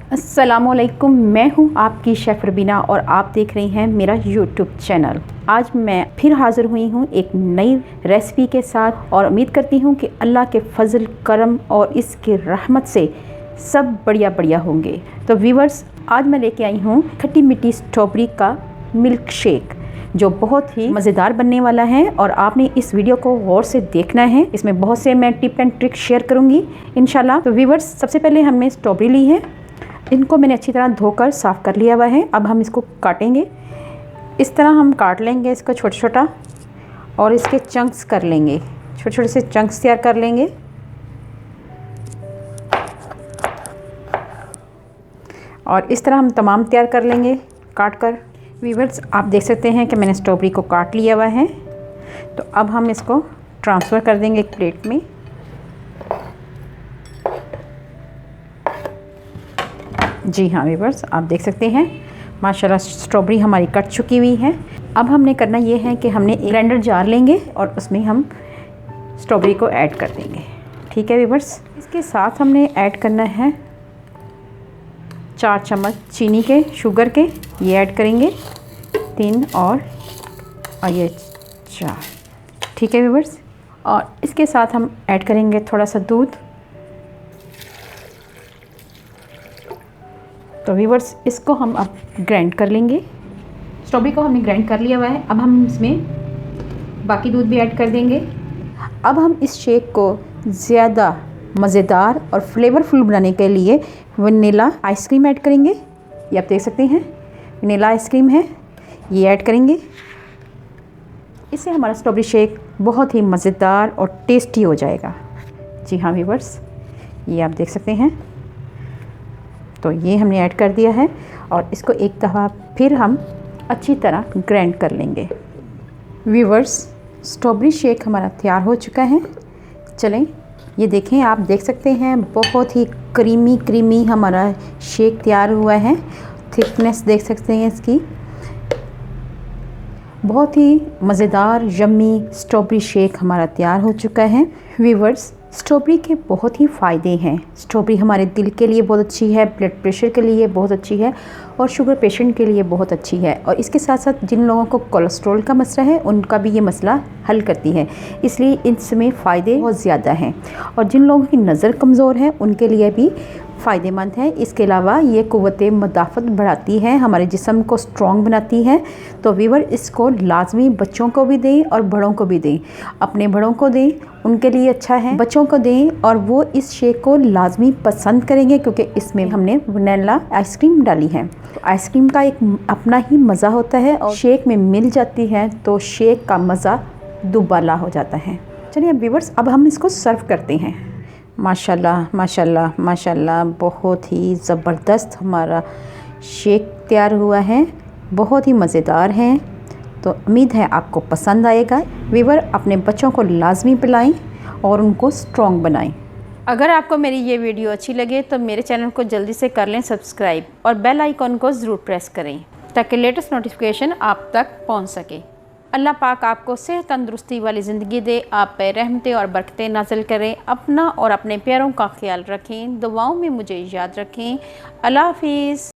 अस्सलामुअलैकुम, मैं हूं आपकी शेफ़ रबीना और आप देख रही हैं मेरा यूट्यूब चैनल। आज मैं फिर हाज़िर हुई हूं एक नई रेसिपी के साथ और उम्मीद करती हूं कि अल्लाह के फजल करम और इसके रहमत से सब बढ़िया होंगे। तो व्यूअर्स, आज मैं लेके आई हूं खट्टी मीठी स्ट्रॉबेरी का मिल्क शेक जो बहुत ही मज़ेदार बनने वाला है और आपने इस वीडियो को गौर से देखना है। इसमें बहुत से मैं टिप एंड ट्रिक शेयर करूंगी इंशाल्लाह। तो व्यूअर्स, सबसे पहले हमने स्ट्रॉबेरी ली है। इनको मैंने अच्छी तरह धोकर साफ़ कर लिया हुआ है। अब हम इसको काटेंगे। इस तरह हम काट लेंगे इसको छोटा छोटा और इसके चंक्स कर लेंगे, छोटे छोटे से चंक्स तैयार कर लेंगे। और इस तरह हम तमाम तैयार कर लेंगे काट कर। व्यूअर्स, आप देख सकते हैं कि मैंने स्ट्रॉबेरी को काट लिया हुआ है। तो अब हम इसको ट्रांसफ़र कर देंगे एक प्लेट में। जी हाँ व्यूअर्स, आप देख सकते हैं माशाल्लाह स्ट्रॉबेरी हमारी कट चुकी हुई है। अब हमने करना ये है कि हमने एक ग्राइंडर जार लेंगे और उसमें हम स्ट्रॉबेरी को ऐड कर देंगे। ठीक है व्यूअर्स, इसके साथ हमने ऐड करना है 4 चम्मच चीनी के, शुगर के, ये ऐड करेंगे 3 और ये 4। ठीक है व्यूअर्स, और इसके साथ हम ऐड करेंगे थोड़ा सा दूध। तो व्यूअर्स, इसको हम अब ग्राइंड कर लेंगे। स्ट्रॉबेरी को हमने ग्राइंड कर लिया हुआ है। अब हम इसमें बाकी दूध भी ऐड कर देंगे। अब हम इस शेक को ज़्यादा मज़ेदार और फ्लेवरफुल बनाने के लिए वनीला आइसक्रीम ऐड करेंगे। ये आप देख सकते हैं वनीला आइसक्रीम है, ये ऐड करेंगे। इससे हमारा स्ट्रॉबेरी शेक बहुत ही मज़ेदार और टेस्टी हो जाएगा। जी हाँ व्यूअर्स, ये आप देख सकते हैं। तो ये हमने ऐड कर दिया है और इसको एक दफ़ा फिर हम अच्छी तरह ग्राइंड कर लेंगे। व्यूअर्स, स्ट्रॉबेरी शेक हमारा तैयार हो चुका है। चलें, ये देखें, आप देख सकते हैं बहुत ही क्रीमी हमारा शेक तैयार हुआ है। थिकनेस देख सकते हैं इसकी। बहुत ही मज़ेदार यम्मी स्ट्रॉबेरी शेक हमारा तैयार हो चुका है। व्यूअर्स, स्ट्रॉबेरी के बहुत ही फ़ायदे हैं। स्ट्रॉबेरी हमारे दिल के लिए बहुत अच्छी है, ब्लड प्रेशर के लिए बहुत अच्छी है और शुगर पेशेंट के लिए बहुत अच्छी है। और इसके साथ साथ जिन लोगों को कोलेस्ट्रॉल का मसला है उनका भी ये मसला हल करती है, इसलिए इसमें फ़ायदे बहुत ज़्यादा हैं। और जिन लोगों की नज़र कमज़ोर है उनके लिए भी फ़ायदेमंद है। इसके अलावा ये क़ुव्वत मुदाफ़त बढ़ाती है, हमारे जिस्म को स्ट्रॉन्ग बनाती है। तो व्यूअर, इसको लाजमी बच्चों को भी दें और बड़ों को भी दें। अपने बड़ों को दें, उनके लिए अच्छा है। बच्चों को दें और वो इस शेक को लाजमी पसंद करेंगे क्योंकि इसमें हमने वनीला आइसक्रीम डाली है। तो आइसक्रीम का एक अपना ही मज़ा होता है और शेक में मिल जाती है तो शेक का मज़ा दुबाला हो जाता है। चलिए अब व्यूअर्स, अब हम इसको सर्व करते हैं। माशाल्लाह माशाल्लाह माशाल्लाह, बहुत ही ज़बरदस्त हमारा शेक तैयार हुआ है, बहुत ही मज़ेदार है। तो उम्मीद है आपको पसंद आएगा। व्यूअर, अपने बच्चों को लाजमी पिलाएं और उनको स्ट्रॉन्ग बनाएं। अगर आपको मेरी ये वीडियो अच्छी लगे तो मेरे चैनल को जल्दी से कर लें सब्सक्राइब और बेल आइकॉन को ज़रूर प्रेस करें ताकि लेटेस्ट नोटिफिकेशन आप तक पहुँच सके। अल्लाह पाक आपको सेहत तंदुरुस्ती वाली ज़िंदगी दे, आप पे रहमतें और बरकतें नाज़िल करें। अपना और अपने प्यारों का ख्याल रखें, दुआओं में मुझे याद रखें। अल्लाह हाफिज़।